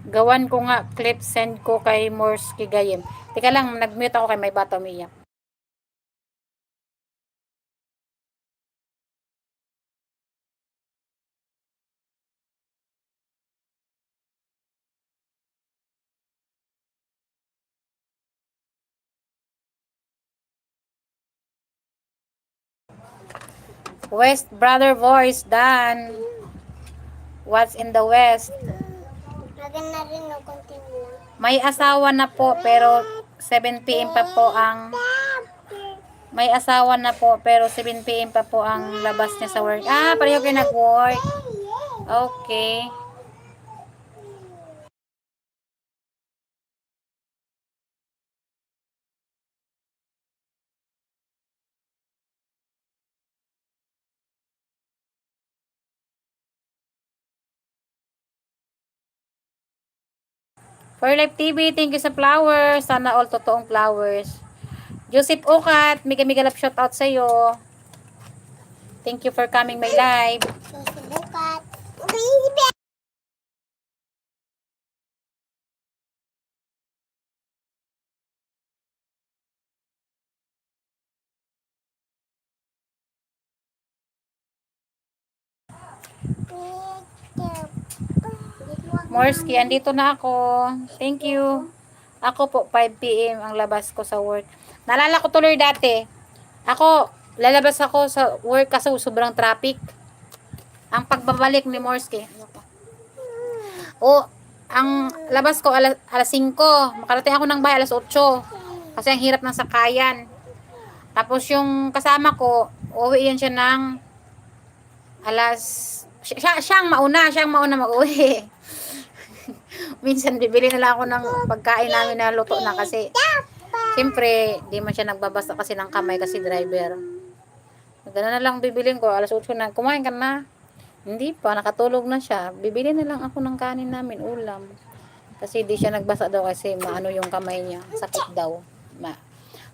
Gawan ko nga clip, send ko kay Morski Gayem. Teka lang, nag-mute ako kay may bata umiyak. West Brother Voice, Dan. What's in the West? Maganda rin no, continue lang. May asawa na po pero 7 p.m. pa po ang may asawa na po pero 7 p.m. pa po ang labas niya sa work. Ah, pareho kayo nag-work. Okay. For Life TV, thank you sa flowers. Sana all totoong flowers. Joseph Ukat, mega love shout out sa iyo. Thank you for coming my live. Susubukat. Morski, andito na ako. Thank you. Ako po, 5 p.m. ang labas ko sa work. Naalala ko tuloy dati. Ako, lalabas ako sa work kasi sobrang traffic. Ang pagbabalik ni Morski. O, ang labas ko alas 5. Makarating ako ng bahay alas 8. Kasi ang hirap ng sakayan. Tapos yung kasama ko, uuwi yan siya ng alas... Siyang mauna mag-uwi. Minsan bibili na lang ako ng pagkain namin na luto na kasi siyempre di man siya nagbabasa kasi ng kamay kasi driver. Gano'n na lang bibilin ko, alas 8 na, kumain ka na. Hindi pa, nakatulog na siya. Bibili na lang ako ng kanin namin, ulam. Kasi di siya nagbasa daw kasi maano yung kamay niya, sakit daw.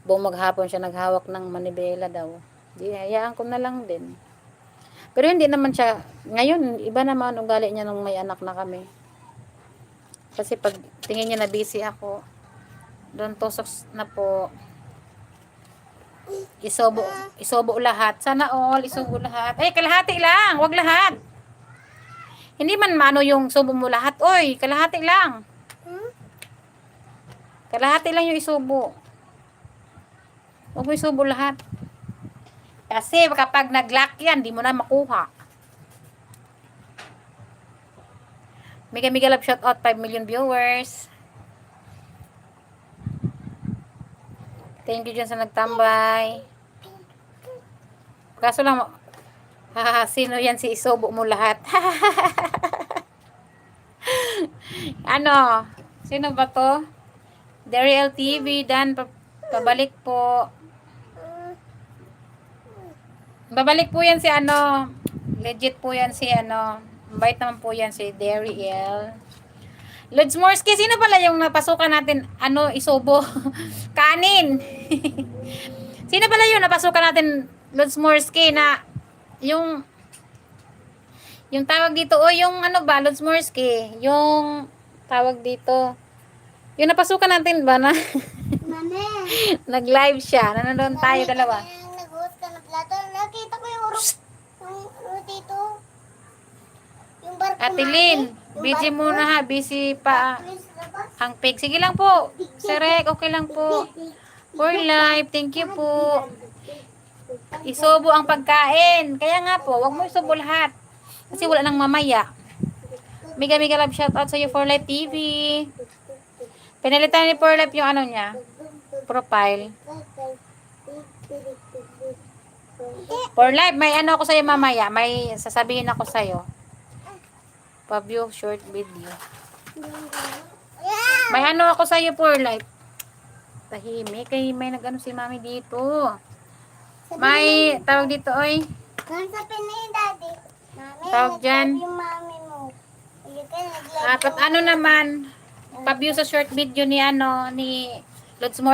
Buong maghapon siya naghawak ng manibela daw. Di, hayaan ko na lang din. Pero hindi naman siya, ngayon, iba naman ugali niya nung may anak na kami. Kasi pag tingin niya na busy ako, doon tusok na po. Isobo lahat. Sana all, isobo lahat. Ay, kalahati lang, wag lahat. Hindi man maano yung subo mo lahat. Oy, kalahati lang. Kalahati lang yung isubo. Huwag mo isubo lahat. Kasi kapag nag-lock yan, di mo na makuha. Mega love shout out 5 million viewers. Thank you dyan sa nagtambay. Kaso lang, sino yan si isubo mo lahat? Ano? Sino ba to? Daryl TV, Dan, pabalik po. Babalik po yan si ano, legit po yan si ano, bait naman po yan si Daryl. Lods Morski, sino pala yung napasukan natin, ano, isobo? Kanin. Sino pala yung napasukan natin, Lods Morski, na yung tawag dito, o yung ano ba, Lods Morski, yung tawag dito, yung napasukan natin ba na nag-live siya, nanonood tayo dalawa. Naghuhos ka ng plato. Nakita ko yung dito. Yung barko Ate Lynn, busy muna ha, busy pa ang pig. Sige lang po, Serek, okay lang po. For life, thank you po. Isobo ang pagkain. Kaya nga po, wag mo isobo lahat. Kasi wala nang mamaya. Mega love shout out sa iyo For Life TV. Pinalitan ni For Life yung ano niya, profile. For Life, may ano ako sa iyo mamaya. May sasabihin ako sa iyo. Pa-view short video. May ano ako sa iyo For Life. Tahimik, kay may nag-ano si mami dito. May tawag dito, oy. Sabi na yung daddy. Tawag dyan. Yung mami mo. Ano naman, pa-view sa short video ni ano, ni Lods More.